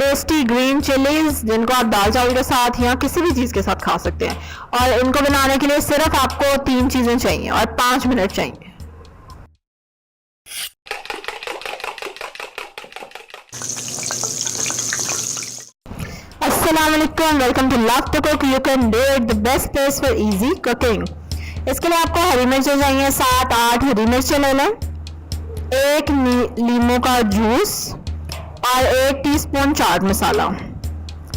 Tasty green chillies जिनको आप दाल चावल के साथ या किसी भी चीज़ के साथ खा सकते हैं। और इनको बनाने के लिए सिर्फ आपको 3 चीज़ें चाहिए और 5 मिनट चाहिए। अस्सलाम वालेकुम, welcome to love to cook. You can do it, the best place for easy cooking. इसके लिए आपको हरी मिर्चें चाहिए, 7-8 हरी मिर्चें ले लें, 1 नींबू का जूस और 1 टीस्पून चाट मसाला।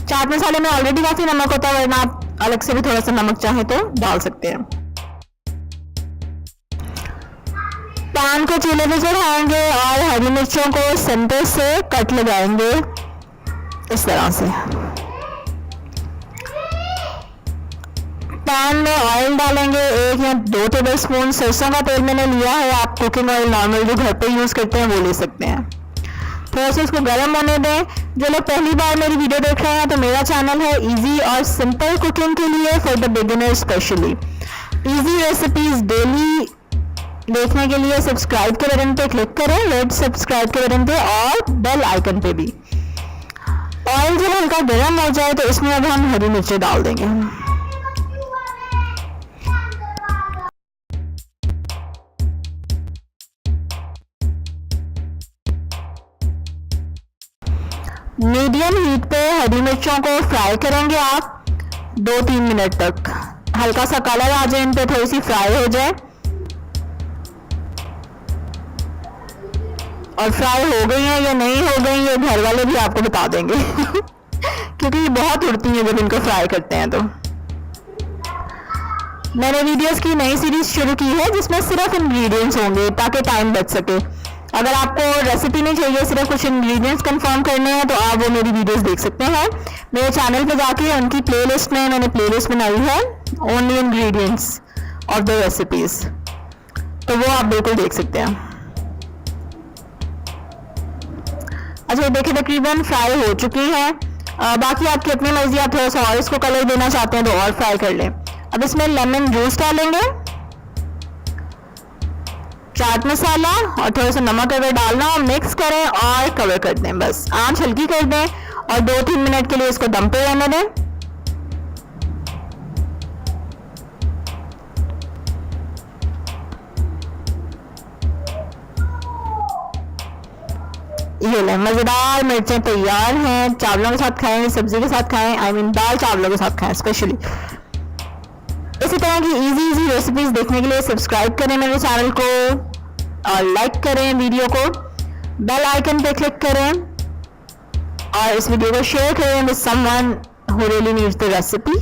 चाट मसाले में ऑलरेडी काफ़ी नमक होता है, वरना आप अलग से भी थोड़ा सा नमक चाहे तो डाल सकते हैं। पैन को चूल्हे पे चढ़ाएंगे और हरी मिर्चों को सेंटर से कट लगाएंगे इस तरह से। पैन में ऑयल डालेंगे, 1 या 2 टेबलस्पून सरसों का तेल मैंने लिया है। आप कुकिंग ऑयल नॉर्मल जो घर पे यूज़ करते हैं वो ले सकते हैं। थोड़ा सा इसको गर्म होने दें। जो लोग पहली बार मेरी वीडियो देख रहे हैं तो मेरा चैनल है इजी और सिंपल कुकिंग के लिए, for the beginner specially. Easy recipes daily देखने के लिए सब्सक्राइब के बटन पे क्लिक करें, रेड सब्सक्राइब के बटन पे और बेल आइकन पे भी। ऑयल जब हल्का गर्म हो जाए तो इसमें अब हम हरी मिर्चें डाल देंगे। मीडियम हीट पे हरी मिर्चों को फ्राई करेंगे आप 2-3 मिनट तक। हल्का सा कलर आ जाए, इन पे थोड़ी सी फ्राई हो जाए और फ्राई हो गई हैं या नहीं हो गई ये घर वाले भी आपको बता देंगे क्योंकि ये बहुत उड़ती हैं जब इनको फ्राई करते हैं। तो मैंने वीडियोस की नई सीरीज शुरू की है जिसमें सिर्फ इंग्रेडिएंट्स होंगे ताकि टाइम बच सके। अगर आपको रेसिपी नहीं चाहिए, सिर्फ कुछ इंग्रेडिएंट्स कंफर्म करने हैं तो आप वो मेरी वीडियोस देख सकते हैं। मेरे चैनल पे जाके उनकी प्लेलिस्ट में मैंने प्लेलिस्ट बनाई है only ingredients of the recipes, तो वो आप बिल्कुल देख सकते हैं। अच्छा, देखिए तकरीबन फ्राई हो चुकी है। बाकी आपकी अपनी मर्जी, आप थोड़ा सा और इसको कलर देना चाहते हैं तो और फ्राई कर लें। अब इसमें लेमन जूस डालेंगे, चाट मसाला और थोड़ा सा नमक अगर डालना हो मिक्स करें और कवर कर दें। बस आंच हल्की कर दें और 2-3 मिनट के लिए इसको दम पे रहने दें। ये लें, मज़ेदार मिर्चें तैयार हैं। चावलों के साथ खाएं, सब्जी के साथ खाएं, आई मीन दाल चावलों के साथ खाएं स्पेशली। इसी तरह की इजी रेसिपीज देखने के लिए सब्सक्राइब करें मेरे चैनल को और लाइक करें वीडियो को, बेल आइकन पे क्लिक करें और इस वीडियो को शेयर करें with someone who really needs the recipe.